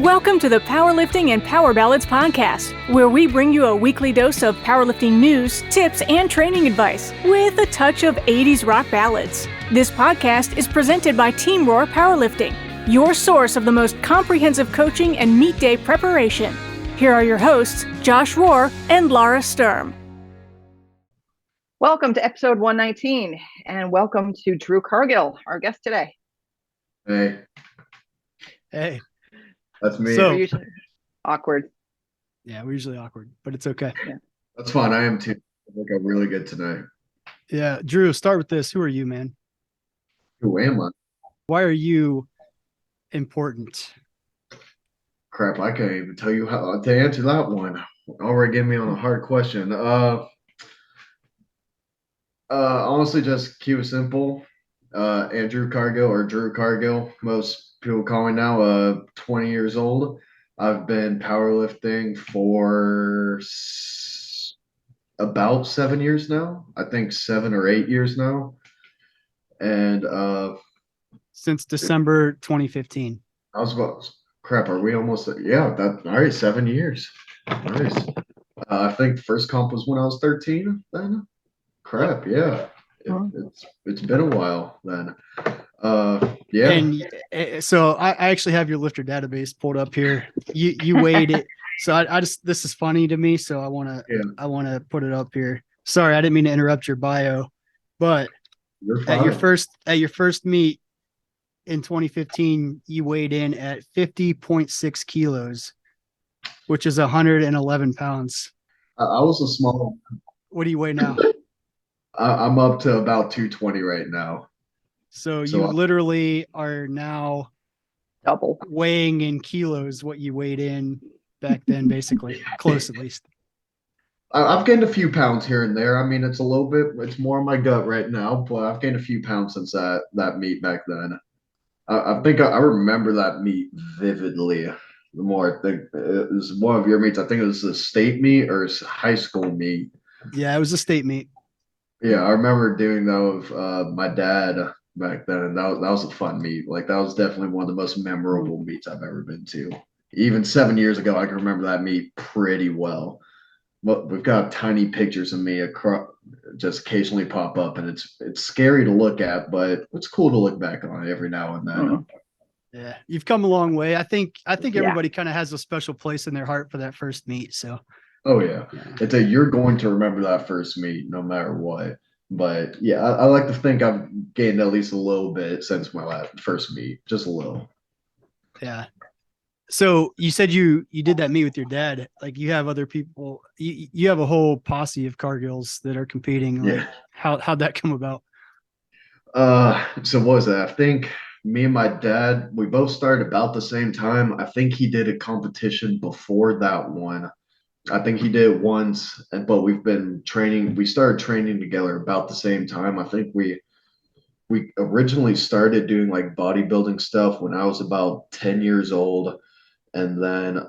Welcome to the Powerlifting and Power Ballads podcast, where we bring you a weekly dose of powerlifting news, tips, and training advice with a touch of 80s rock ballads. This podcast is presented by Team Rohr Powerlifting, your source of the most comprehensive coaching and meet day preparation. Here are your hosts, Josh Rohr and Laura Sturm. Welcome to episode 119, and welcome to Drew Cargill, our guest today. Hey. That's me. So, we're usually awkward. Yeah, we're usually awkward, but it's okay. Yeah. That's fine. I am too. I think I'm really good tonight. Yeah, Drew, start with this. Who are you, man? Who am I? Why are you important? Crap, I can't even tell you how to answer that one. Already getting me on a hard question. Honestly, just keep it simple. Andrew Cargill, or Drew Cargill, most people call me now, 20 years old. I've been powerlifting for about 7 years now. I think 7 or 8 years now. And since December 2015. I was about, crap, are we almost, yeah, that, all right, 7 years. Nice. I think the first comp was when I was 13 then. Crap, yeah. It's been a while then. Yeah. And so I actually have your lifter database pulled up here. You weighed it. So I just, this is funny to me. So I want to put it up here. Sorry, I didn't mean to interrupt your bio, but at your first meet in 2015, you weighed in at 50.6 kilos, which is 111 pounds. I was a small. What do you weigh now? I'm up to about 220 right now. So you literally are now double weighing in kilos what you weighed in back then, basically. Close, at least. I've gained a few pounds here and there. I mean, it's a little bit, it's more in my gut right now, but I've gained a few pounds since that meet back then. I think I remember that meet vividly. The more I think it was one of your meets. I think it was a state meet or high school meet. Yeah, it was a state meet. Yeah, I remember doing that with my dad back then, and that was a fun meet. Like, that was definitely one of the most memorable meets I've ever been to. Even 7 years ago, I can remember that meet pretty well. But we've got tiny pictures of me just occasionally pop up, and it's scary to look at, but it's cool to look back on every now and then. Yeah, you've come a long way. I think everybody kind of has a special place in their heart for that first meet. So. Oh yeah. You're going to remember that first meet no matter what. But yeah, I like to think I've gained at least a little bit since my first meet, just a little. Yeah. So you said you did that meet with your dad. Like, you have other people, you have a whole posse of Cargills that are competing. Like, how'd that come about? So what was that? I think me and my dad, we both started about the same time. I think he did a competition before that one. I think he did it once, but we've been training. We started training together about the same time. I think we originally started doing like bodybuilding stuff when I was about 10 years old. And then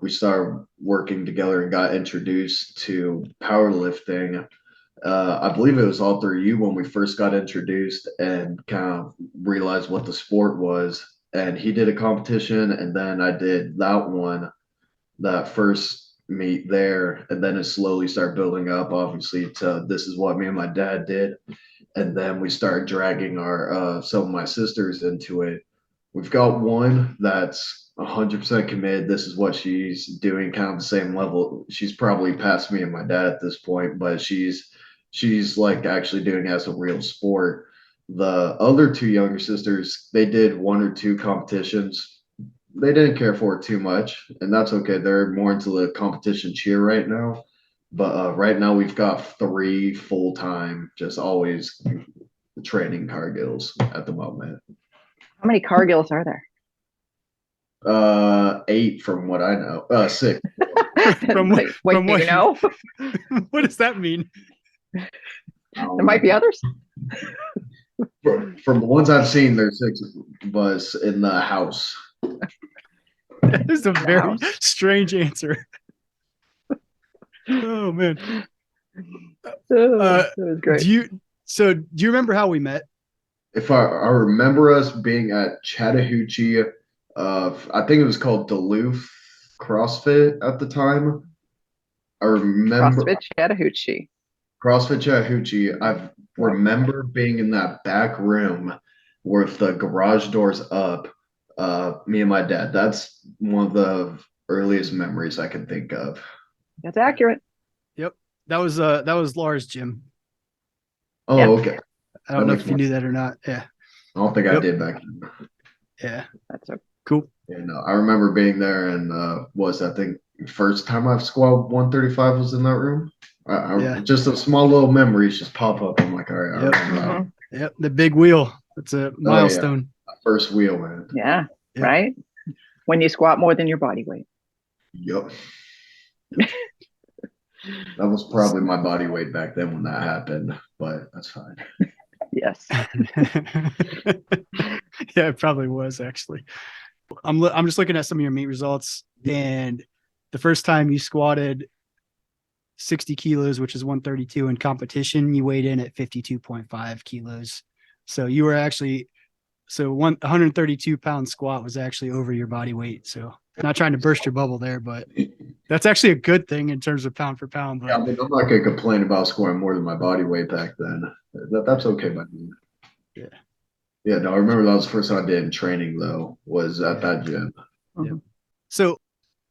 we started working together and got introduced to powerlifting. I believe it was all through you when we first got introduced and kind of realized what the sport was. And he did a competition, and then I did that one, that first meet there, and then it slowly started building up, obviously, to this is what me and my dad did. And then we started dragging our some of my sisters into it. We've got one that's 100% committed. This is what she's doing, kind of the same level. She's probably past me and my dad at this point, but she's like actually doing it as a real sport. The other two younger sisters, they did 1 or 2 competitions. They didn't care for it too much, and that's okay. They're more into the competition cheer right now. But right now we've got 3 full-time, just always training Cargills at the moment. How many Cargills are there? 8 from what I know. 6. from what you know? What does that mean? There might be others. From the ones I've seen, there's 6 of us in the house. That is a very strange answer. Oh man. That was great. Do you remember how we met? If I remember us being at Chattahoochee I think it was called Duluth CrossFit at the time. I remember CrossFit Chattahoochee. CrossFit Chattahoochee. I remember being in that back room with the garage doors up. Me and my dad. That's one of the earliest memories I can think of. That's accurate. Yep. That was Laura's gym. Oh, Yeah. okay. I don't That know makes if you more knew that or not. Yeah. I don't think I Yep. did back then. Yeah. That's a Cool. Yeah, no, I remember being there and I think first time I've squatted 135 was in that room. Yeah. Just a small little memories just pop up. I'm like, all right, Yep. I remember that. Yep. The big wheel. It's a milestone. First wheel, man. Yeah. Yep. Right. When you squat more than your body weight. Yep. That was probably my body weight back then when that happened, but that's fine. Yes. Yeah, it probably was actually. I'm just looking at some of your meet results, and the first time you squatted 60 kilos, which is 132 in competition, you weighed in at 52.5 kilos. So you were actually 132-pound squat was actually over your body weight. So not trying to burst your bubble there, but that's actually a good thing in terms of pound for pound. But Yeah, I mean, I'm not gonna complain about scoring more than my body weight back then. That's okay by me. yeah. Yeah, no, I remember that was the first time I did in training though, was at that gym. Yeah. So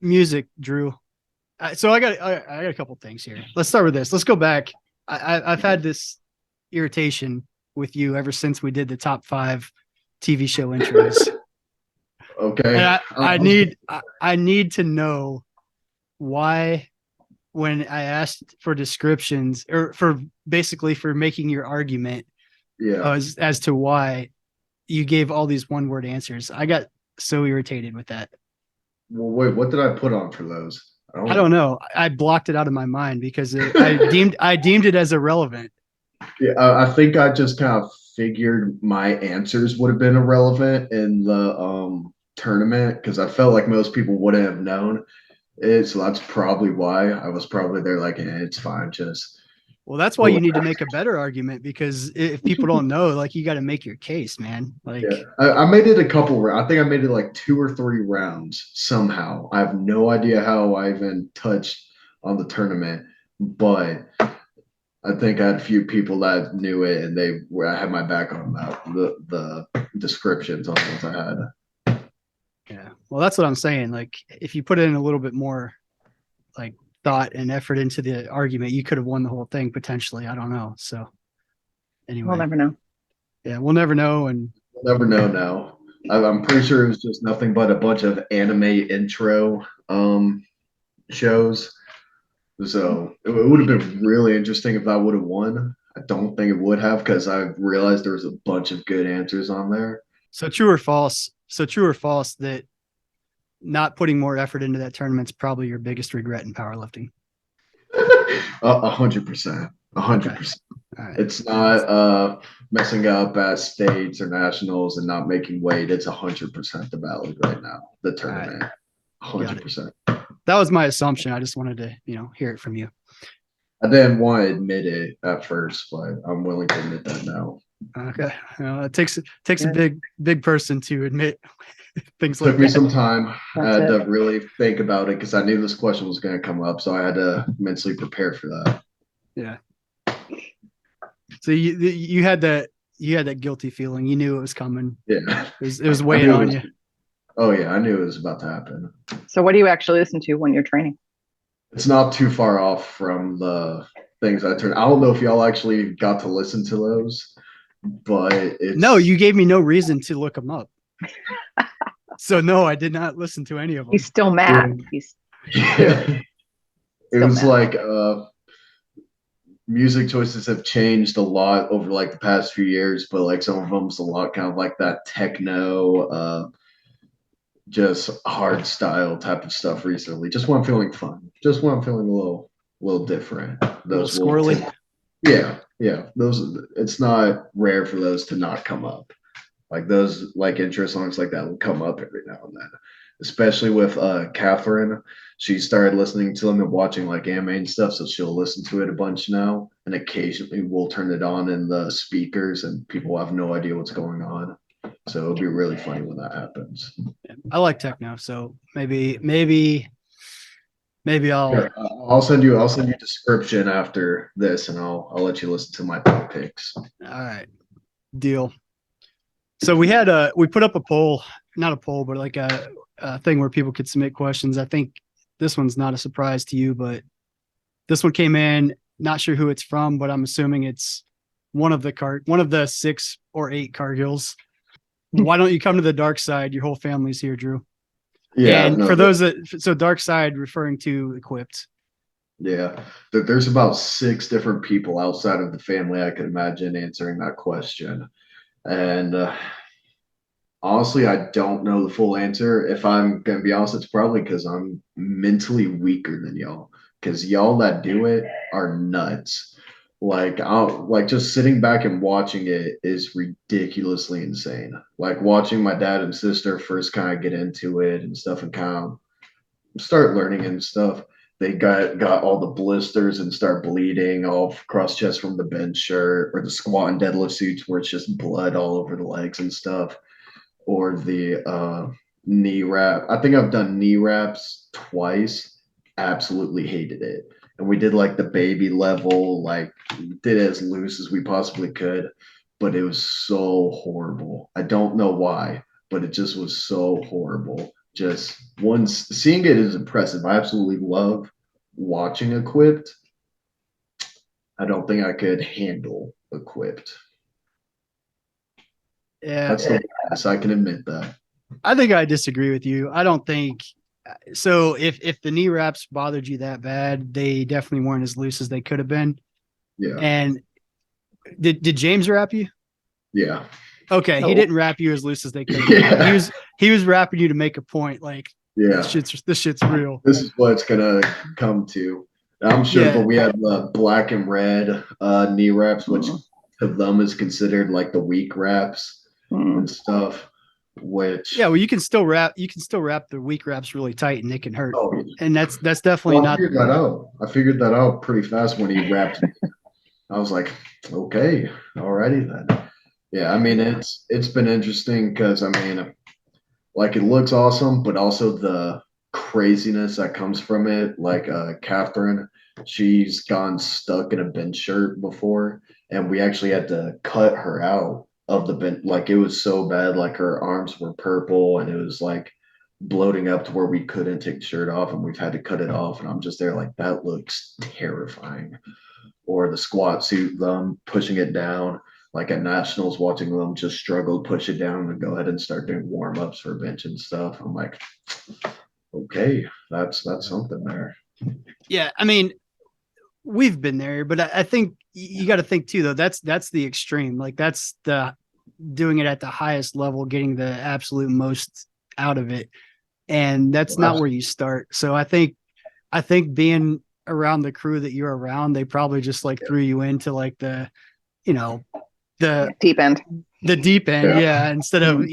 music, Drew. So I got a couple things here. Let's start with this. Let's go back. I've had this irritation with you ever since we did the top 5 TV show intros. Okay. And I need to know why, when I asked for descriptions or for making your argument, Yeah. as to why you gave all these one-word answers. I got so irritated with that. Well, wait, what did I put on for those? I don't know. I blocked it out of my mind because I deemed it as irrelevant. Yeah, I think I just kind of figured my answers would have been irrelevant in the tournament because I felt like most people wouldn't have known it. So that's probably why I was probably there like, it's fine, just. Well, that's why you need to make a better argument, because if people don't know, like, you got to make your case, man. Like, yeah, I made it a couple. I think I made it like 2 or 3 rounds somehow. I have no idea how I even touched on the tournament, but I think I had a few people that knew it, and I had my back on that. The descriptions on the ones I had. yeah. Well, that's what I'm saying. Like, if you put in a little bit more, like, thought and effort into the argument, you could have won the whole thing potentially. I don't know. So anyway, We'll never know. Yeah, we'll never know. And we'll never know now. I'm pretty sure it was just nothing but a bunch of anime intro shows. So it would have been really interesting if I would have won. I don't think it would have, because I realized there was a bunch of good answers on there. So true or false that not putting more effort into that tournament's probably your biggest regret in powerlifting? 100%. 100%. Right. It's not messing up at states or nationals and not making weight. It's 100% the valid right now. The tournament. 100%. That was my assumption. I just wanted to, hear it from you. I didn't want to admit it at first, but I'm willing to admit that now. Okay. It takes a big person to admit things like that. Took me some time. I had to really think about it because I knew this question was going to come up, so I had to mentally prepare for that. Yeah. So you had that guilty feeling. You knew it was coming. Yeah. It was weighing on you. Oh yeah, I knew it was about to happen. So what do you actually listen to when you're training? It's not too far off from the things I turned. I don't know if y'all actually got to listen to those, but no, you gave me no reason to look them up. So no, I did not listen to any of them. He's still mad. It was mad. Like music choices have changed a lot over like the past few years, but like some of them's a lot kind of like that techno, just hard style type of stuff recently. Just when I'm feeling fun. Just when I'm feeling a little different. Those squirrely. Yeah. Those, it's not rare for those to not come up. Like those like intro songs like that will come up every now and then. Especially with Catherine. She started listening to them and watching like anime and stuff, so she'll listen to it a bunch now. And occasionally we'll turn it on in the speakers and people have no idea what's going on. So it'll be really funny when that happens. I like techno, so maybe I'll. Here, I'll send you a description after this, and I'll let you listen to my picks. All right, deal. So we put up a poll, not a poll, but like a thing where people could submit questions. I think this one's not a surprise to you, but this one came in. Not sure who it's from, but I'm assuming it's one of the 6 or 8 Cargills. Why don't you come to the dark side? Your whole family's here, Drew. Yeah. And for those so dark side referring to equipped. Yeah. There's about 6 different people outside of the family I could imagine answering that question. And honestly, I don't know the full answer. If I'm going to be honest, it's probably because I'm mentally weaker than y'all. Because y'all that do it are nuts. Like just sitting back and watching it is ridiculously insane. Like watching my dad and sister first kind of get into it and stuff and kind of start learning and stuff. They got all the blisters and start bleeding all across chest from the bench shirt, or the squat and deadlift suits where it's just blood all over the legs and stuff, or the knee wrap. I think I've done knee wraps twice. Absolutely hated it. And we did like the baby level, like did it as loose as we possibly could, but it was so horrible. I don't know why, but it just was so horrible. Just once seeing it is impressive. I absolutely love watching equipped. I don't think I could handle equipped. Yeah, That's the best. I can admit that. I think I disagree with you. I don't think so. If the knee wraps bothered you that bad, they definitely weren't as loose as they could have been. Yeah. And did James wrap you? Yeah. Okay, No. he didn't wrap you as loose as they could have. Yeah. He was wrapping you to make a point. Like, Yeah. this shit's real. This is what it's gonna come to. I'm sure, Yeah. but we have black and red knee wraps, which of them is considered like the weak wraps and stuff. Which well, you can still wrap the weak wraps really tight and it can hurt. Oh, And that's definitely not. I figured that out pretty fast when he wrapped me. I was like, okay, alrighty then. Yeah, I mean it's been interesting because I mean, like it looks awesome, but also the craziness that comes from it. Like Catherine, she's gone stuck in a bench shirt before, and we actually had to cut her out of the bench. Like it was so bad, like her arms were purple and it was like bloating up to where we couldn't take the shirt off, and we've had to cut it off. And I'm just there like that looks terrifying. Or the squat suit, them pushing it down. Like at nationals, watching them just struggle, push it down, and go ahead and start doing warm ups for bench and stuff. I'm like, okay, that's something there. Yeah, I mean, we've been there, but I think you got to think too, though. That's the extreme. Like that's the doing it at the highest level, getting the absolute most out of it, and that's not where you start. So I think being around the crew that you're around, they probably just like threw you into like the deep end. The deep end, yeah. Instead of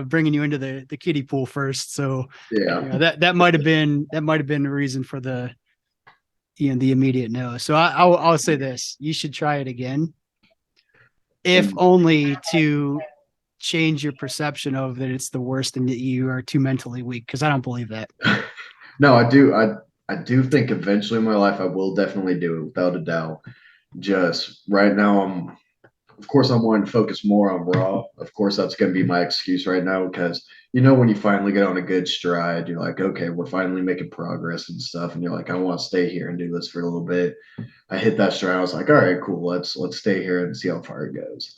bringing you into the kiddie pool first. So that might have been the reason for the the immediate no. So I'll say this: you should try it again, if only to change your perception of that it's the worst and that you are too mentally weak. Because I don't believe that. No, I do. I do think eventually in my life I will definitely do it without a doubt. Just right now, of course, I'm wanting to focus more on Raw. Of course, that's going to be my excuse right now because, when you finally get on a good stride, you're like, okay, we're finally making progress and stuff. And you're like, I want to stay here and do this for a little bit. I hit that stride. I was like, all right, cool. Let's stay here and see how far it goes.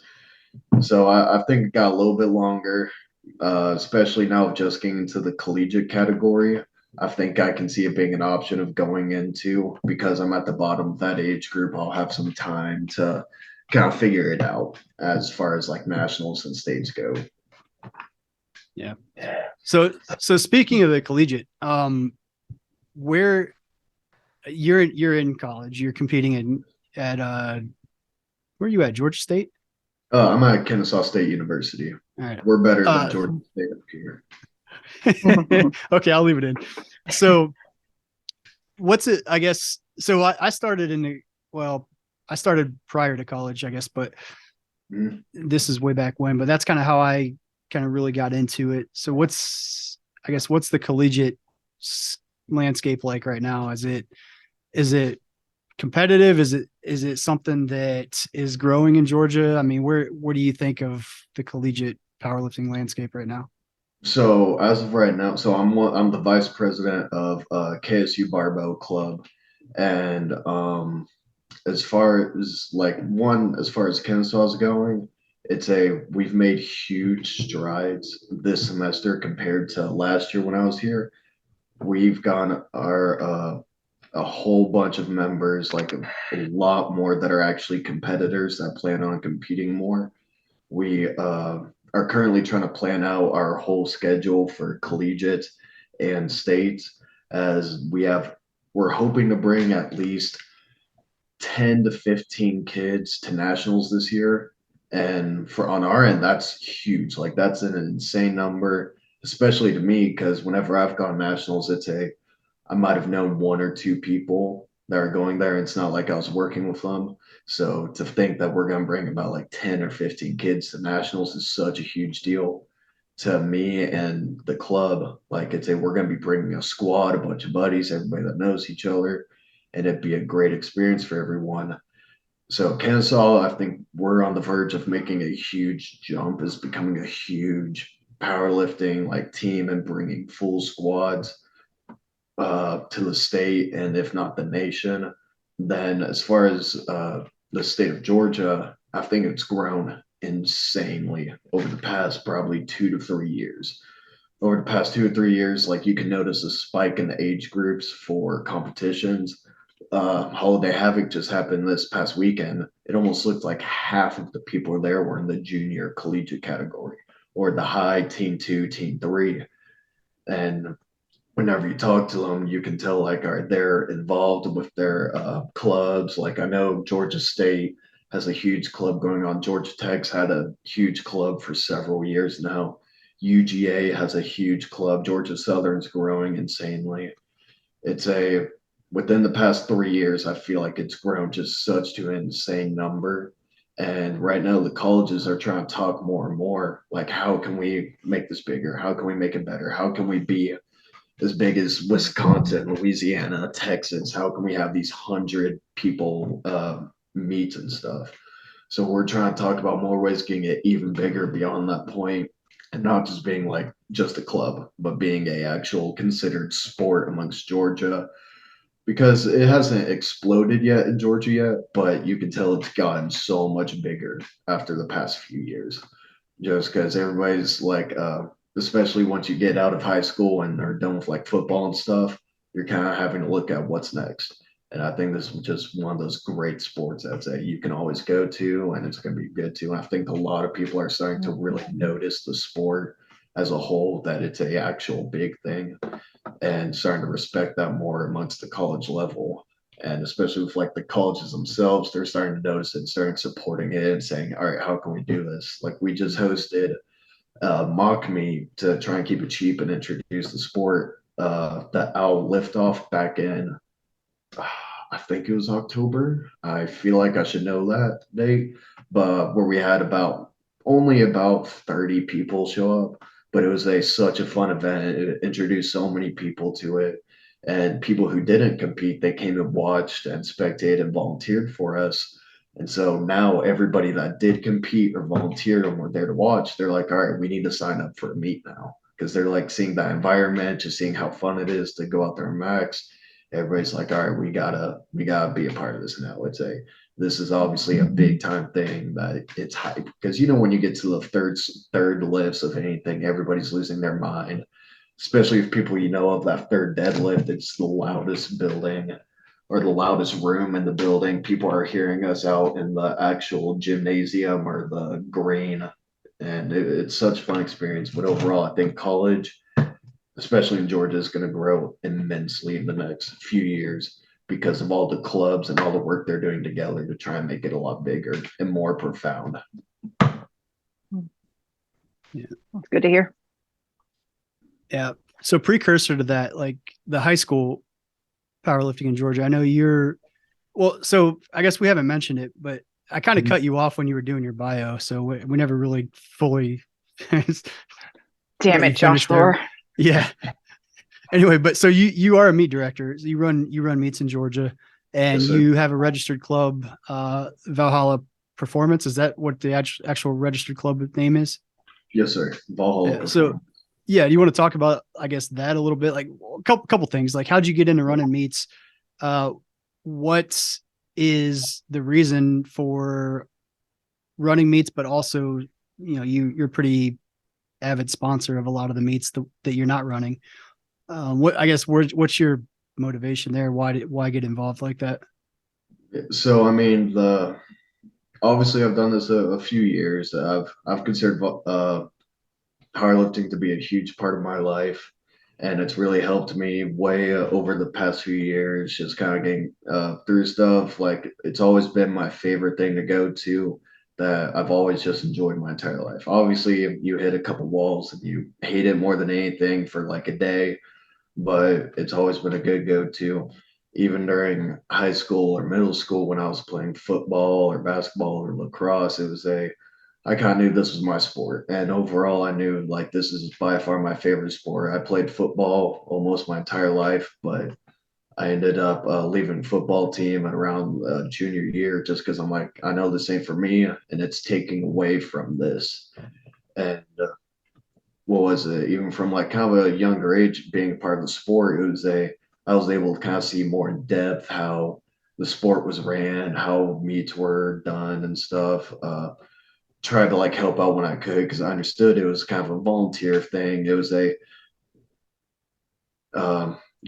So I think it got a little bit longer, especially now just getting into the collegiate category. I think I can see it being an option of going into because I'm at the bottom of that age group. I'll have some time to kind of figure it out as far as like nationals and states go. Yeah. So speaking of the collegiate, where you're in college, you're competing at where are you at? Georgia State? I'm at Kennesaw State University. All right. We're better than Georgia State up here. Okay, I'll leave it in. So what's it? I guess so. I started I started prior to college, I guess, but this is way back when. But that's kind of how I kind of really got into it. So what's the collegiate landscape like right now? Is it competitive? Is it something that is growing in Georgia? I mean, what do you think of the collegiate powerlifting landscape right now? So as of right now, I'm the vice president of KSU Barbell Club, and as far as as far as Kennesaw is going, we've made huge strides this semester compared to last year when I was here. We've gone our a whole bunch of members, like a lot more that are actually competitors that plan on competing more. We are currently trying to plan out our whole schedule for collegiate and state, as we're hoping to bring at least 10 to 15 kids to nationals this year. And for on our end, that's huge. Like that's an insane number, especially to me, because whenever I've gone nationals, I might have known one or two people that are going there. It's not like I was working with them. So to think that we're going to bring about like 10 or 15 kids to nationals is such a huge deal to me and the club. Like we're going to be bringing a squad, a bunch of buddies, everybody that knows each other, and it'd be a great experience for everyone. So Kennesaw, I think we're on the verge of making a huge jump, is becoming a huge powerlifting like team and bringing full squads to the state, and if not the nation. Then as far as the state of Georgia, I think it's grown insanely over the past probably 2 to 3 years. Over the past 2 or 3 years, like you can notice a spike in the age groups for competitions. Holiday Havoc just happened this past weekend. It almost looked like half of the people there were in the junior collegiate category or the high teen two, teen three. And whenever you talk to them, you can tell like are they're involved with their clubs. Like I know Georgia State has a huge club going on. Georgia Tech's had a huge club for several years now. UGA has a huge club. Georgia Southern's growing insanely. It's a Within the past 3 years, I feel like it's grown just such to an insane number. And right now, the colleges are trying to talk more and more like, how can we make this bigger? How can we make it better? How can we be as big as Wisconsin, Louisiana, Texas? How can we have these 100 people meets and stuff? So we're trying to talk about more ways getting it even bigger beyond that point, and not just being like just a club, but being a actual considered sport amongst Georgia, because it hasn't exploded yet in Georgia yet, but you can tell it's gotten so much bigger after the past few years. Just because everybody's like, especially once you get out of high school and are done with like football and stuff, you're kind of having to look at what's next. And I think this is just one of those great sports that you can always go to and it's going to be good too. And I think a lot of people are starting to really notice the sport as a whole, that it's a actual big thing, and starting to respect that more amongst the college level. And especially with like the colleges themselves, they're starting to notice it and starting supporting it and saying, all right, how can we do this? Like we just hosted mock meet to try and keep it cheap and introduce the sport, that Owl Liftoff back in, I think it was October. I feel like I should know that date, but where we had only about 30 people show up, but it was such a fun event. It introduced so many people to it, and people who didn't compete, they came and watched and spectated and volunteered for us. And so now everybody that did compete or volunteer and were there to watch, they're like, all right, we need to sign up for a meet now, because they're like seeing that environment, just seeing how fun it is to go out there and max. Everybody's like, all right, we gotta be a part of this now. This is obviously a big time thing, that it's hype, because when you get to the third lifts of anything, everybody's losing their mind, especially if people of that third deadlift. It's the loudest building or the loudest room in the building. People are hearing us out in the actual gymnasium or the green, and it's such a fun experience. But overall, I think college, especially in Georgia, is going to grow immensely in the next few years because of all the clubs and all the work they're doing together to try and make it a lot bigger and more profound. Yeah. That's good to hear. Yeah. So precursor to that, like the high school powerlifting in Georgia, I know so I guess we haven't mentioned it, but I kind of cut you off when you were doing your bio. So we never really fully Damn it, Josh Rohr. Yeah. Anyway, but so you are a meet director. You run meets in Georgia, and Yes, sir. you have a registered club, Valhalla Performance. Is that what the actual registered club name is? Yes, sir. Valhalla Yeah. So, Performance. yeah, do you want to talk about, I guess, that a little bit? Like a couple things. Like, how'd you get into running meets? What is the reason for running meets, but also, you're pretty avid sponsor of a lot of the meets that you're not running. What's your motivation there? Why get involved like that? So I mean, obviously I've done this a few years. I've considered powerlifting to be a huge part of my life, and it's really helped me way over the past few years. Just kind of getting through stuff. Like it's always been my favorite thing to go to. That I've always just enjoyed my entire life. Obviously, you hit a couple walls and you hate it more than anything for like a day, but it's always been a good go-to. Even during high school or middle school when I was playing football or basketball or lacrosse, I kind of knew this was my sport. And overall, I knew like this is by far my favorite sport. I played football almost my entire life, but I ended up leaving football team at around junior year just because I'm like, I know this ain't for me and it's taking away from this. And what was it? Even from like kind of a younger age, being a part of the sport, I was able to kind of see more in depth how the sport was ran, how meets were done and stuff. Tried to like help out when I could because I understood it was kind of a volunteer thing. It was a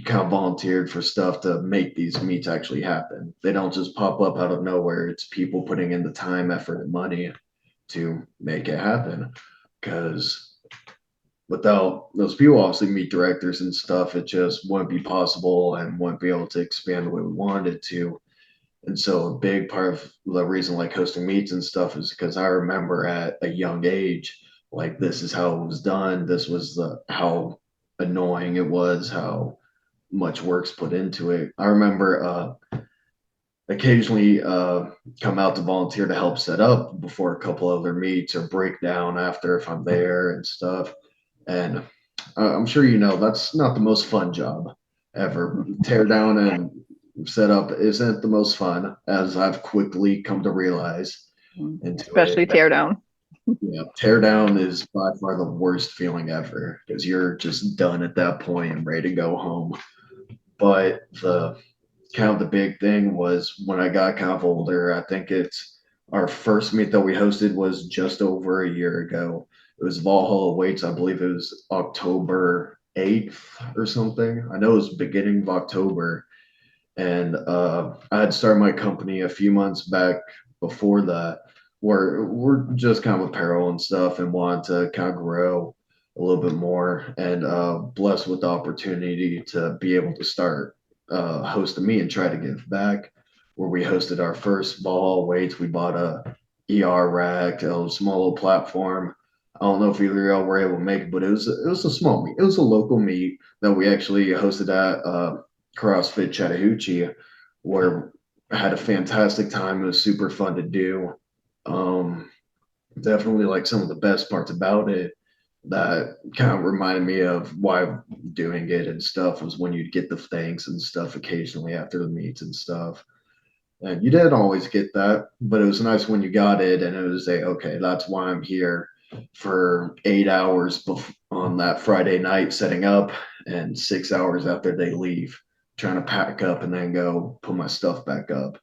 kind of volunteered for stuff to make these meets actually happen. They don't just pop up out of nowhere. It's people putting in the time, effort, and money to make it happen. Because without those people, obviously meet directors and stuff, it just wouldn't be possible and wouldn't be able to expand the way we wanted it to. And so a big part of the reason like hosting meets and stuff is because I remember at a young age, like this is how it was done. This was how annoying it was, how much work's put into it. I remember occasionally come out to volunteer to help set up before a couple other meets or break down after if I'm there and stuff. And I'm sure you know that's not the most fun job ever. Tear down and set up isn't the most fun, as I've quickly come to realize. Especially tear down. Yeah, tear down is by far the worst feeling ever because you're just done at that point and ready to go home. But the kind of the big thing was when I got kind of older. I think it's our first meet that we hosted was just over a year ago. It was Valhalla Weights. I believe it was October 8th or something. I know it was beginning of October. And I had started my company a few months back before that, where we're just kind of apparel and stuff and want to kind of grow a little bit more and blessed with the opportunity to be able to start hosting me and try to give back. Where we hosted our first ball weights, we bought a ER rack, a small little platform. I don't know if either of y'all were able to make it, but it was a small meet. It was a local meet that we actually hosted at CrossFit Chattahoochee, where I had a fantastic time. It was super fun to do. Um, Definitely like some of the best parts about it that kind of reminded me of why doing it and stuff was when you'd get the thanks and stuff occasionally after the meets and stuff. And you didn't always get that, but it was nice when you got it and it was okay, that's why I'm here for 8 hours on that Friday night setting up and 6 hours after they leave, trying to pack up and then go put my stuff back up.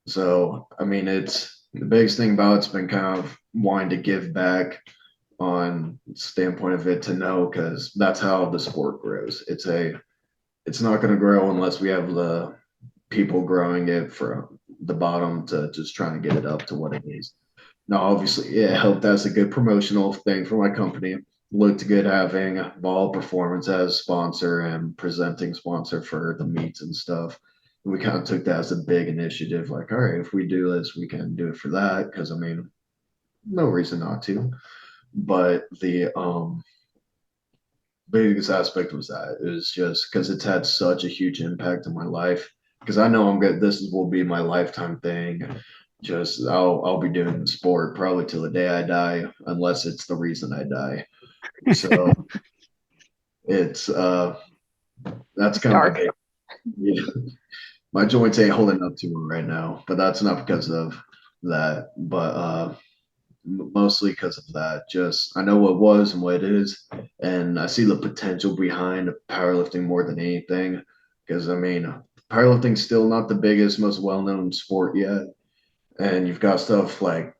So, I mean, it's the biggest thing about it's been kind of wanting to give back on standpoint of it to know because that's how the sport grows. It's not going to grow unless we have the people growing it from the bottom to just trying to get it up to what it is. Now, obviously, it helped as a good promotional thing for my company. Looked good having Valhalla Performance as sponsor and presenting sponsor for the meets and stuff. We kind of took that as a big initiative. Like, all right, if we do this, we can do it for that. Because I mean, no reason not to. But the biggest aspect was that it was just because it's had such a huge impact on my life. Because I know I'm good. Will be my lifetime thing. just I'll be doing the sport probably till the day I die, unless it's the reason I die. So it's that's It's kind of my dark. big, yeah. My joints ain't holding up too well right now, but that's not because of that, but mostly because of that. Just I know what was and what it is, and I see the potential behind powerlifting more than anything. Because I mean, powerlifting's still not the biggest, most well-known sport yet, and you've got stuff like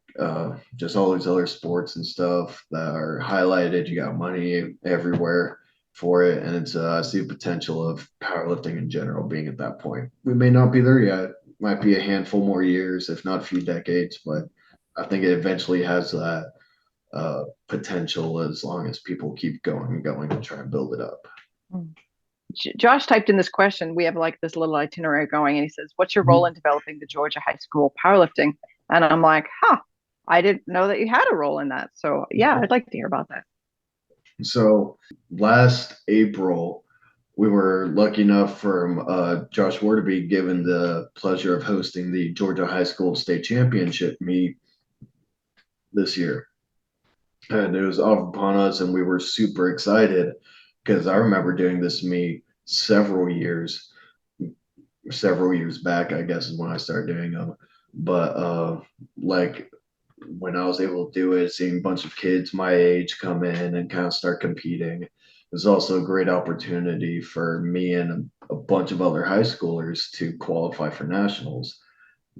just all these other sports and stuff that are highlighted. You got money everywhere for it, and it's I see the potential of powerlifting in general being at that point. We may not be there yet. Might be a handful more years, if not a few decades, but I think it eventually has that potential as long as people keep going and going and try and build it up. Josh typed in this question. We have like this little itinerary going, and he says, "What's your role in developing the Georgia high school powerlifting?" And I'm like, "Huh, I didn't know that you had a role in that." So yeah, I'd like to hear about that. So last April, we were lucky enough for Josh Ward to be given the pleasure of hosting the Georgia High School State Championship meet this year. And it was off upon us, and we were super excited because I remember doing this meet several years back, I guess is when I started doing them. But like when I was able to do it, seeing a bunch of kids my age come in and kind of start competing, it was also a great opportunity for me and a bunch of other high schoolers to qualify for nationals.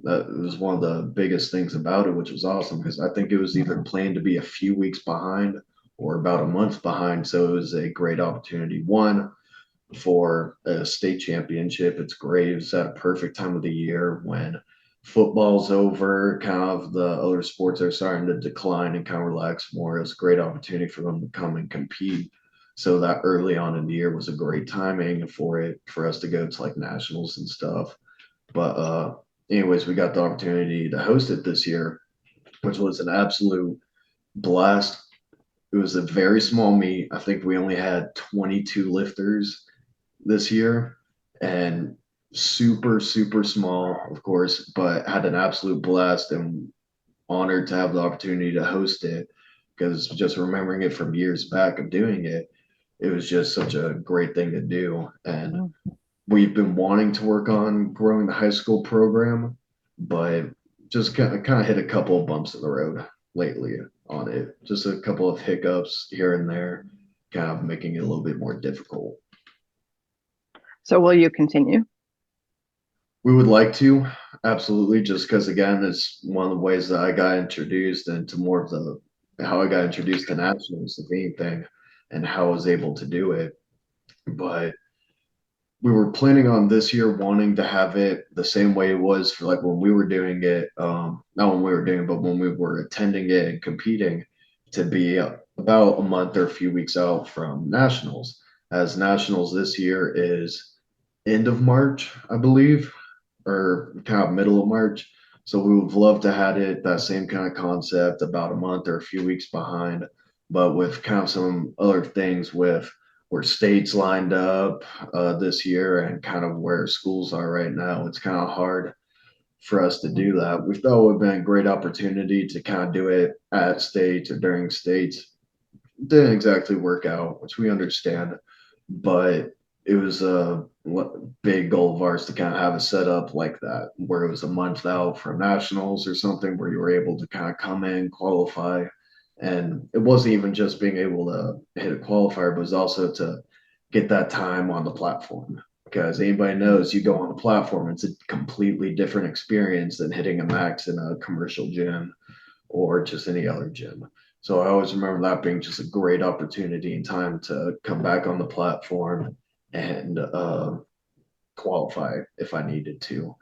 That was one of the biggest things about it, which was awesome because I think it was either planned to be a few weeks behind or about a month behind. So it was a great opportunity. One, for a state championship. It's great. It's at a perfect time of the year when football's over, kind of the other sports are starting to decline and kind of relax more. It's a great opportunity for them to come and compete. So that early on in the year was a great timing for it for us to go to like nationals and stuff. But anyways, we got the opportunity to host it this year, which was an absolute blast. It was a very small meet. I think we only had 22 lifters this year and super small, of course, but had an absolute blast and honored to have the opportunity to host it because just remembering it from years back of doing it, it was just such a great thing to do. And we've been wanting to work on growing the high school program, but just kind of hit a couple of bumps in the road lately on it. Just a couple of hiccups here and there, kind of making it a little bit more difficult. So will you continue? We would like to, absolutely, just because again, it's one of the ways that I got introduced into more of the how I got introduced to nationals, the main thing, and how I was able to do it. But we were planning on this year wanting to have it the same way it was for like when we were doing it, not when we were doing it, but when we were attending it and competing, to be about a month or a few weeks out from nationals. As nationals this year is end of March, I believe, or kind of middle of March. So we would love to have it that same kind of concept about a month or a few weeks behind, but with kind of some other things with where states lined up this year and kind of where schools are right now. It's kind of hard for us to do that. We thought it would have been a great opportunity to kind of do it at states or during states. Didn't exactly work out, which we understand, but it was a big goal of ours to kind of have a setup like that, where it was a month out from nationals or something, where you were able to kind of come in, qualify. And it wasn't even just being able to hit a qualifier, but it was also to get that time on the platform. Because anybody knows you go on the platform, it's a completely different experience than hitting a max in a commercial gym or just any other gym. So I always remember that being just a great opportunity and time to come back on the platform and qualify if I needed to.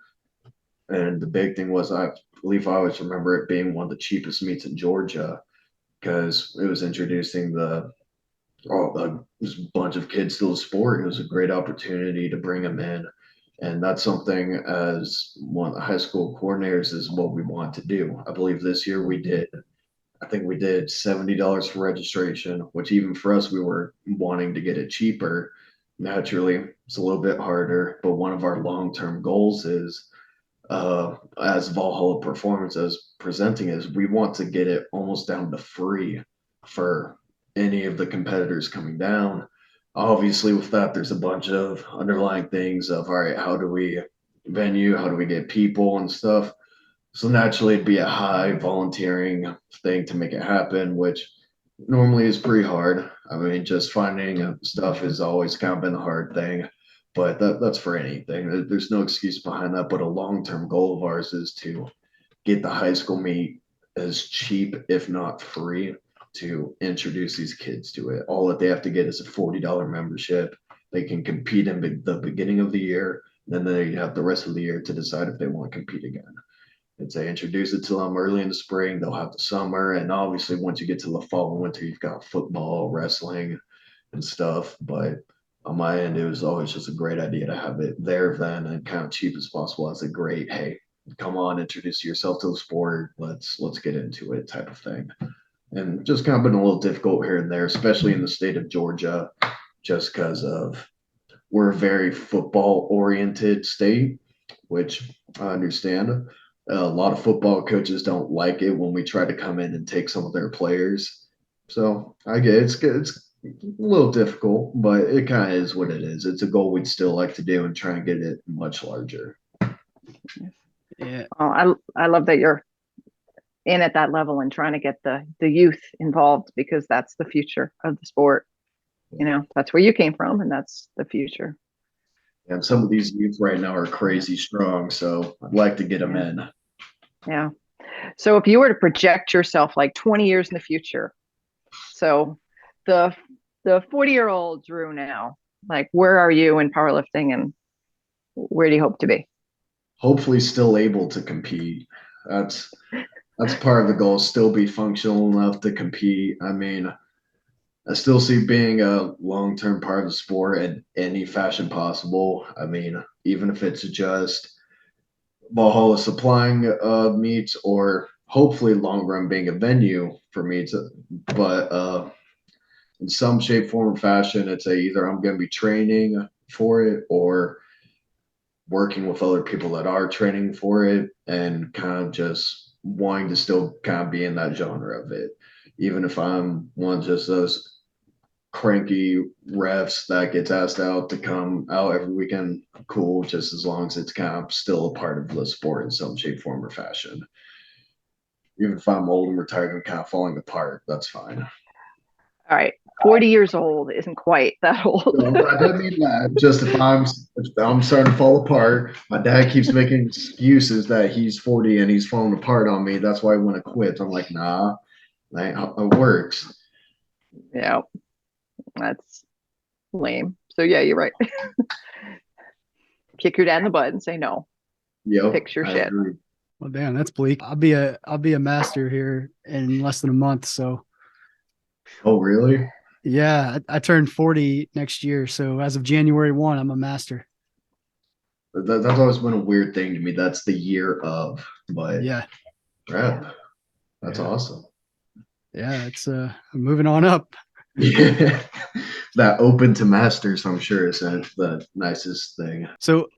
And the big thing was, I believe I always remember it being one of the cheapest meets in Georgia because it was introducing a bunch of kids to the sport. It was a great opportunity to bring them in. And that's something as one of the high school coordinators is what we want to do. I believe this year I think we did $70 for registration, which even for us, we were wanting to get it cheaper. Naturally, it's a little bit harder, but one of our long-term goals is as Valhalla Performance as presenting is, we want to get it almost down to free for any of the competitors coming down. Obviously, with that, there's a bunch of underlying things of, all right, how do we venue, how do we get people and stuff. So naturally, it'd be a high volunteering thing to make it happen, which normally is pretty hard. I mean, just finding stuff has always kind of been a hard thing, but that's for anything. There's no excuse behind that. But a long term goal of ours is to get the high school meet as cheap, if not free, to introduce these kids to it. All that they have to get is a $40 membership. They can compete in the beginning of the year, then they have the rest of the year to decide if they want to compete again. And say introduce it to them early in the spring. They'll have the summer, and obviously once you get to the fall and winter, you've got football, wrestling, and stuff. But on my end, it was always just a great idea to have it there then and kind of cheap as possible as a great, hey, come on, introduce yourself to the sport. Let's get into it type of thing. And just kind of been a little difficult here and there, especially in the state of Georgia, just because of we're a very football oriented state, which I understand. A lot of football coaches don't like it when we try to come in and take some of their players. So I get it's good. It's a little difficult, but it kind of is what it is. It's a goal we'd still like to do and try and get it much larger. Yeah. I love that you're in at that level and trying to get the youth involved, because that's the future of the sport. You know, that's where you came from, and that's the future. And some of these youth right now are crazy strong, so I'd like to get them in. Yeah. So if you were to project yourself like 20 years in the future, so the 40-year-old Drew now, like where are you in powerlifting and where do you hope to be? Hopefully still able to compete. That's part of the goal, still be functional enough to compete. I mean, I still see being a long-term part of the sport in any fashion possible. I mean, even if it's just Valhalla supplying meets or hopefully long run being a venue for meets, but in some shape, form, or fashion, it's either I'm going to be training for it or working with other people that are training for it and kind of just wanting to still kind of be in that genre of it. Even if I'm one of just those cranky refs that gets asked out to come out every weekend, cool, just as long as it's kind of still a part of the sport in some shape, form, or fashion. Even if I'm old and retired and kind of falling apart, that's fine. All right. 40 years old isn't quite that old. No, I don't mean that. Just if I'm starting to fall apart, my dad keeps making excuses that he's 40 and he's falling apart on me. That's why I want to quit. I'm like, nah, that ain't how it works. Yeah. That's lame. So yeah, you're right. Kick your dad in the butt and say no. Yep. Fix your shit. Well, damn, that's bleak. I'll be a master here in less than a month. So. Oh, really? Yeah, I turned 40 next year. So as of January 1, I'm a master. That's always been a weird thing to me. That's the year of, but yeah, rep. That's awesome. Yeah, it's moving on up. Yeah. That open to masters, I'm sure, is the nicest thing. So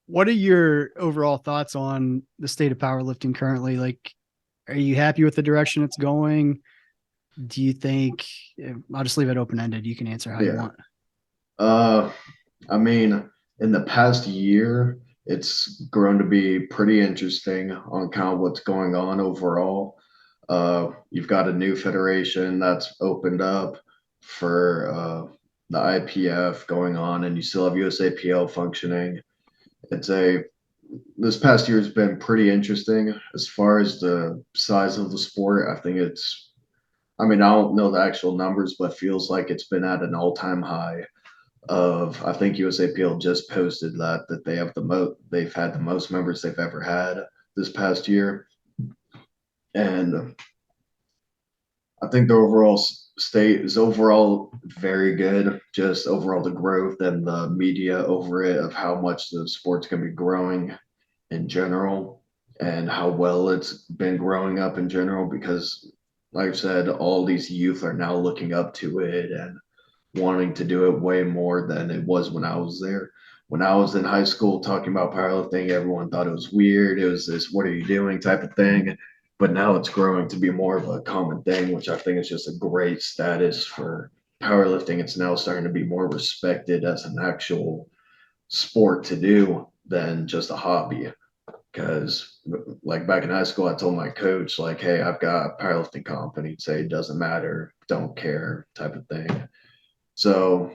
what are your overall thoughts on the state of powerlifting currently? Like, are you happy with the direction it's going? Do you think, I'll just leave it open-ended. You can answer how you want. I mean, in the past year, it's grown to be pretty interesting on kind of what's going on overall. You've got a new federation that's opened up for the IPF going on, and you still have USAPL functioning. This past year has been pretty interesting as far as the size of the sport. I think I don't know the actual numbers, but feels like it's been at an all-time high of, I think USAPL just posted that they have they've had the most members they've ever had this past year. And I think the overall state is overall very good. Just overall the growth and the media over it of how much the sport's going to be growing in general and how well it's been growing up in general, because like I said, all these youth are now looking up to it and wanting to do it way more than it was when I was there. when I was in high school talking about powerlifting, everyone thought it was weird. It was this, what are you doing type of thing. But now it's growing to be more of a common thing, which I think is just a great status for powerlifting. It's now starting to be more respected as an actual sport to do than just a hobby. Because like back in high school, I told my coach, like, hey, I've got a powerlifting comp, and he'd say it doesn't matter, don't care type of thing. So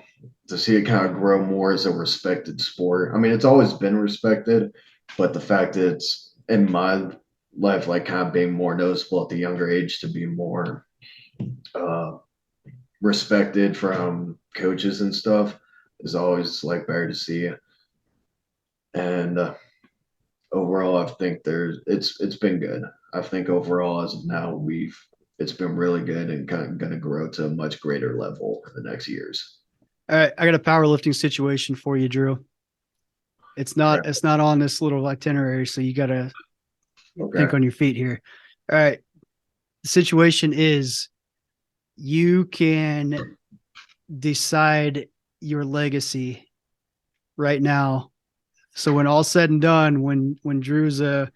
to see it kind of grow more as a respected sport. I mean, it's always been respected, but the fact that it's in my life, like kind of being more noticeable at the younger age to be more respected from coaches and stuff is always like better to see. And overall, I think it's been good. I think overall, as of now, it's been really good and kind of going to grow to a much greater level in the next years. All right, I got a powerlifting situation for you, Drew. It's not on this little itinerary, so you got to think on your feet here. All right. The situation is you can decide your legacy right now. So when all's said and done, when Drew's a,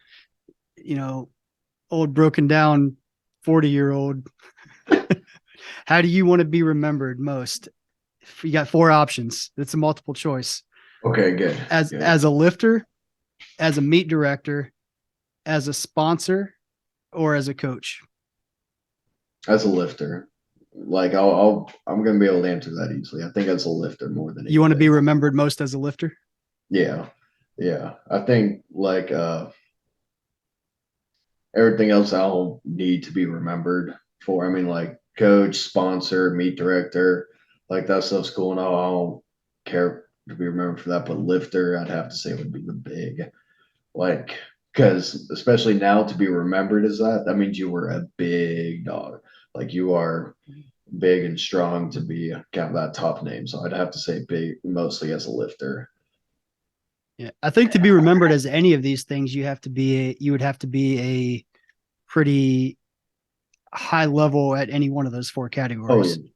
old broken down 40-year-old, how do you want to be remembered most? You got 4 options. It's a multiple choice. Okay, good. As a lifter, as a meet director, as a sponsor, or as a coach? As a lifter. Like I'm gonna be able to answer that easily. I think as a lifter more than anything. You want to be remembered most as a lifter? Yeah. I think like everything else I don't need to be remembered for. I mean, like coach, sponsor, meet director, like that stuff's cool and all. I don't care to be remembered for that, but lifter, I'd have to say would be the big, like, because especially now to be remembered as that means you were a big dog. Like you are big and strong to be kind of that top name. So I'd have to say big, mostly as a lifter. Yeah, I think to be remembered as any of these things, you would have to be a pretty high level at any one of those 4 categories. Oh, yeah,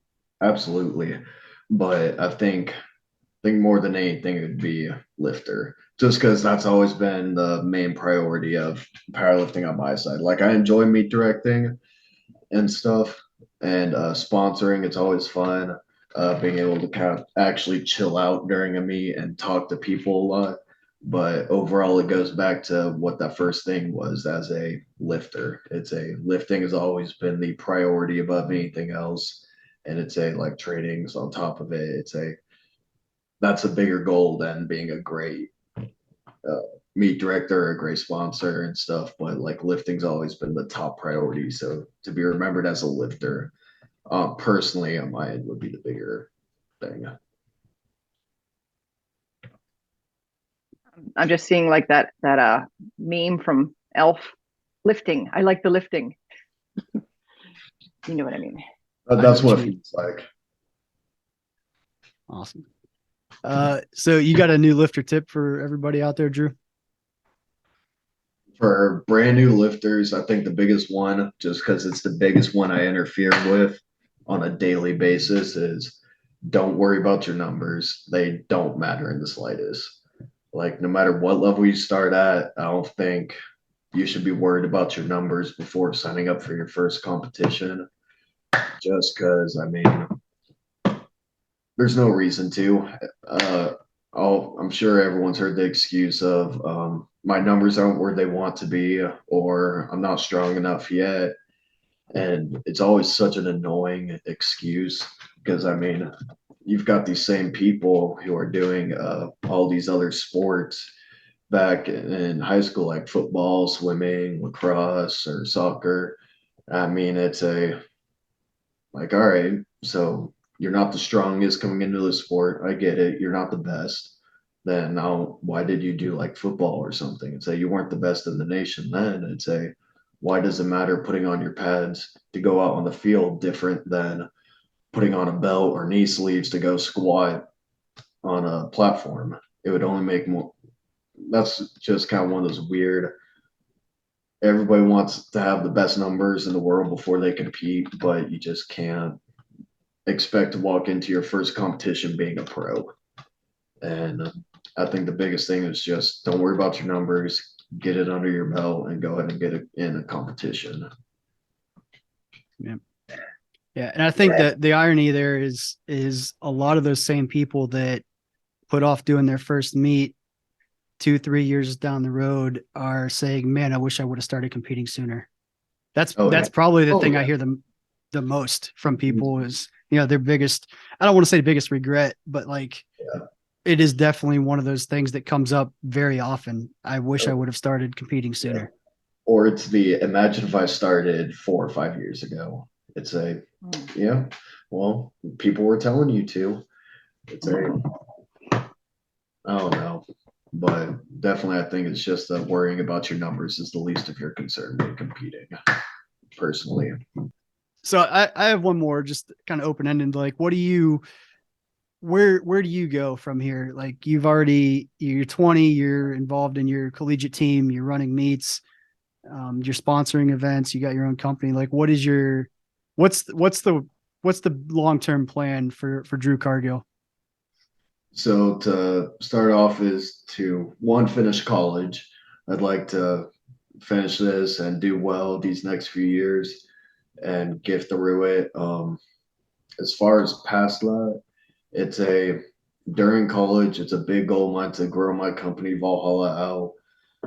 absolutely. But I think more than anything it would be lifter, just because that's always been the main priority of powerlifting on my side. Like I enjoy meet directing and stuff, and sponsoring. It's always fun being able to kind of actually chill out during a meet and talk to people a lot. But overall, it goes back to what that first thing was as a lifter. Lifting has always been the priority above anything else. And it's like training's on top of it. That's a bigger goal than being a great meet director or a great sponsor and stuff. But like lifting's always been the top priority. So to be remembered as a lifter, personally on my end would be the bigger thing. I'm just seeing like that meme from Elf, lifting. I like the lifting. You know what I mean? That's what it feels like. Awesome. So you got a new lifter tip for everybody out there, Drew? For brand new lifters, I think the biggest one, just because it's the biggest one I interfere with on a daily basis, is don't worry about your numbers. They don't matter in the slightest. Like no matter what level you start at, I don't think you should be worried about your numbers before signing up for your first competition. Just because, I mean, there's no reason to. I'm sure everyone's heard the excuse of my numbers aren't where they want to be, or I'm not strong enough yet. And it's always such an annoying excuse because, I mean, you've got these same people who are doing all these other sports back in high school, like football, swimming, lacrosse, or soccer. I mean, it's like, all right, so you're not the strongest coming into the sport. I get it. You're not the best. Then now, why did you do like football or something and say you weren't the best in the nation then? And say, why does it matter putting on your pads to go out on the field different than putting on a belt or knee sleeves to go squat on a platform? It would only make more. That's just kind of one of those weird. Everybody wants to have the best numbers in the world before they compete, but you just can't expect to walk into your first competition being a pro. And I think the biggest thing is just don't worry about your numbers, get it under your belt, and go ahead and get it in a competition. Yeah. Yeah. And I think that the irony there is a lot of those same people that put off doing their first meet 2-3 years down the road are saying, man, I wish I would have started competing sooner. That's probably the thing I hear the most from people is, their biggest, I don't want to say biggest regret, but like, it is definitely one of those things that comes up very often. I wish I would have started competing sooner. Or it's imagine if I started 4 or 5 years ago. It's well, people were telling you to. It's I don't know. But definitely, I think it's just that worrying about your numbers is the least of your concern when competing, personally. So I have one more, just kind of open ended. Like, where do you go from here? Like, you're 20, you're involved in your collegiate team, you're running meets, you're sponsoring events, you got your own company. Like, what's the long-term plan for Drew Cargill? So to start off is to finish college. I'd like to finish this and do well these next few years and get through it. As far as past that, during college, it's a big goal of mine to grow my company Valhalla out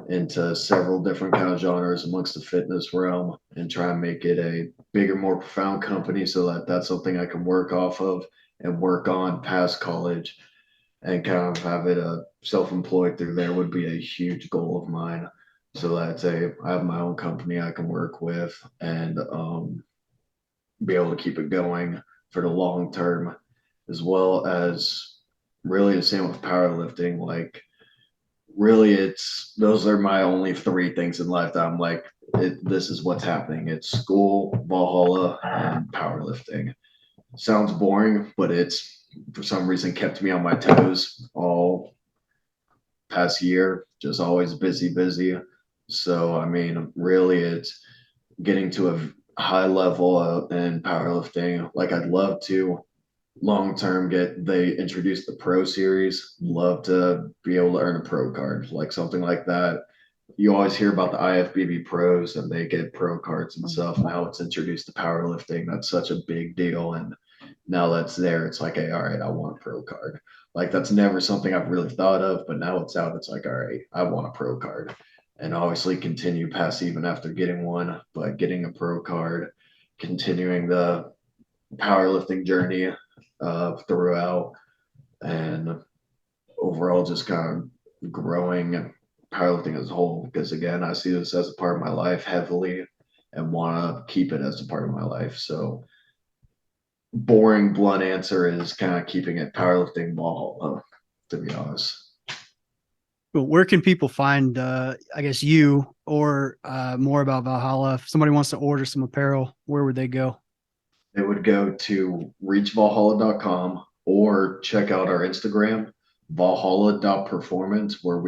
into several different kind of genres amongst the fitness realm and try and make it a bigger, more profound company so that that's something I can work off of and work on past college and kind of have it self-employed through there would be a huge goal of mine. So that I have my own company I can work with and be able to keep it going for the long term, as well as really the same with powerlifting. Like, really, those are my only 3 things in life that I'm like, this is what's happening. It's school, Valhalla, and powerlifting. Sounds boring, but it's for some reason kept me on my toes all past year, just always busy. So, I mean, really it's getting to a high level in powerlifting. Like, I'd love to long term they introduced the pro series, love to be able to earn a pro card, like something like that. You always hear about the IFBB pros and they get pro cards and stuff. Now it's introduced to powerlifting. That's such a big deal. And now that's there. It's like, hey, all right, I want a pro card. Like, that's never something I've really thought of, but now it's out. It's like, all right, I want a pro card. And obviously continue past even after getting one, but getting a pro card, continuing the powerlifting journey throughout, and overall just kind of growing powerlifting as a whole. Because again, I see this as a part of my life heavily and want to keep it as a part of my life. So boring, blunt answer is kind of keeping it powerlifting ball, to be honest. Well, where can people find, I guess, you or more about Valhalla? If somebody wants to order some apparel, where would they go? They would go to reachvalhalla.com or check out our Instagram, Valhalla.performance, where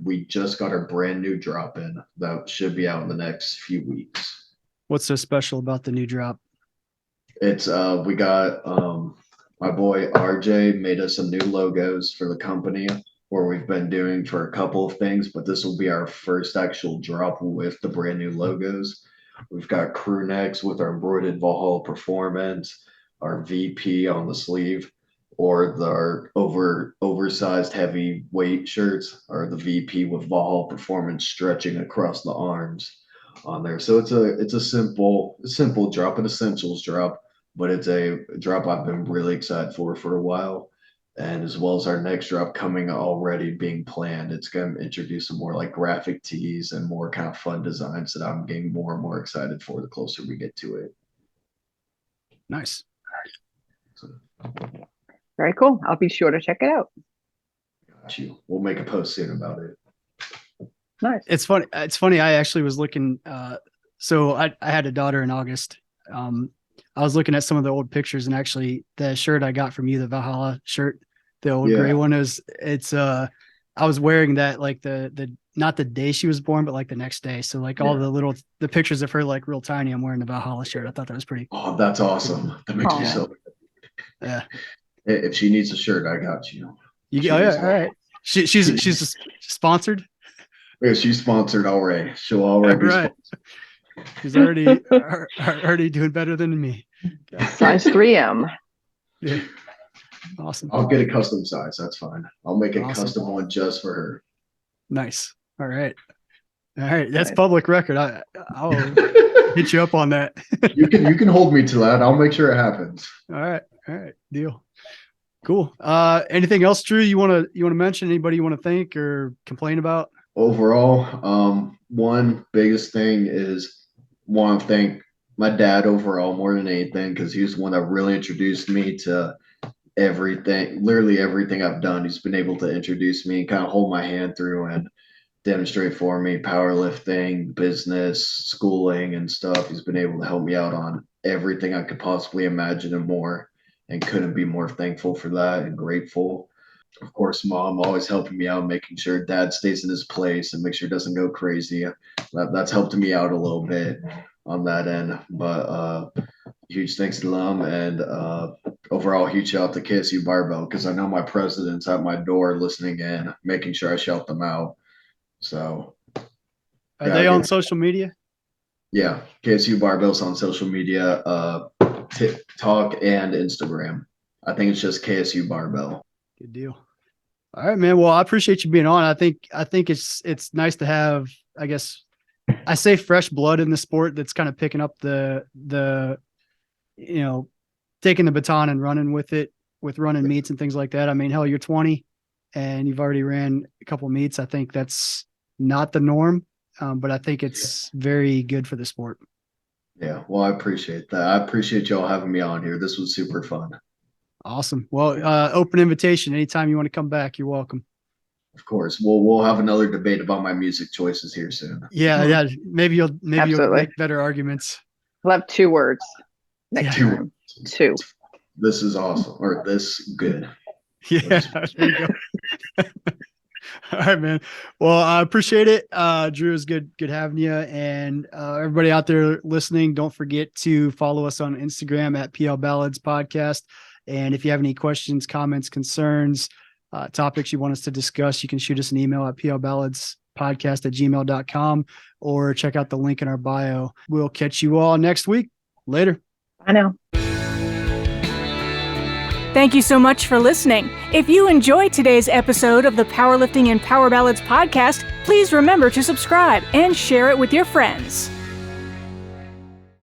we just got our brand new drop in that should be out in the next few weeks. What's so special about the new drop? It's we got my boy RJ made us some new logos for the company where we've been doing for a couple of things, but this will be our first actual drop with the brand new logos. We've got crew necks with our embroidered Valhalla Performance, our VP on the sleeve, or our oversized heavy weight shirts are the VP with Valhalla Performance stretching across the arms on there. So it's a simple drop, an essentials drop, but it's a drop I've been really excited for a while. And as well as our next drop coming already being planned, it's going to introduce some more like graphic tees and more kind of fun designs that I'm getting more and more excited for the closer we get to it. Nice. Very cool. I'll be sure to check it out. Got you. We'll make a post soon about it. Nice. It's funny. I actually was looking. So I had a daughter in August. I was looking at some of the old pictures, and actually the shirt I got from you, the Valhalla shirt, the old gray one, I was wearing that like the not the day she was born, but like the next day. So like all the pictures of her like real tiny, I'm wearing the Valhalla shirt. I thought that was pretty. Oh, that's awesome. That makes me so. Yeah. If she needs a shirt, I got you. All right. She's sponsored. Yeah, she's sponsored already. She'll already be Right. sponsored. She's already doing better than me. Size 3M. Yeah. Awesome. I'll get a custom size. That's fine. I'll make a Awesome. custom one just for her. Nice. All right. That's Nice. public record. I'll hit you up on that. You can hold me to that. I'll make sure it happens. All right. Deal. Cool. Anything else, Drew? You want to mention? Anybody you want to thank or complain about? Overall, one biggest thing is want to thank my dad overall more than anything, because he was the one that really introduced me to everything, literally everything I've done. He's been able to introduce me and kind of hold my hand through and demonstrate for me powerlifting, business, schooling, and stuff. He's been able to help me out on everything I could possibly imagine and more, and couldn't be more thankful for that and grateful. Of course, mom always helping me out, making sure dad stays in his place and make sure he doesn't go crazy. That's helped me out a little bit on that end. But huge thanks to them, and overall huge shout out to KSU Barbell, because I know my president's at my door listening in, making sure I shout them out. So Are they on social media? Yeah, KSU Barbell's on social media, TikTok and Instagram. I think it's just KSU Barbell. Good deal. All right, man. Well, I appreciate you being on. I think it's nice to have, I guess, I say fresh blood in the sport that's kind of picking up the taking the baton and running with it, with running meets and things like that. I mean, hell, you're 20 and you've already ran a couple of meets. I think that's not the norm, but I think it's very good for the sport. Yeah, well, I appreciate that. I appreciate y'all having me on here. This was super fun. Awesome. Well, open invitation. Anytime you want to come back, you're welcome. Of course. We'll have another debate about my music choices here soon. Yeah. Maybe you'll make better arguments. We'll have 2 words next Yeah. time. 2. This is awesome, or this good. Yeah. There you go. All right, man. Well, I appreciate it. Drew, is good having you. And everybody out there listening, don't forget to follow us on Instagram at PL Ballads Podcast. And if you have any questions, comments, concerns, topics you want us to discuss, you can shoot us an email at plballadspodcast@gmail.com or check out the link in our bio. We'll catch you all next week. Later. I know. Thank you so much for listening. If you enjoyed today's episode of the Powerlifting and Power Ballads podcast, please remember to subscribe and share it with your friends.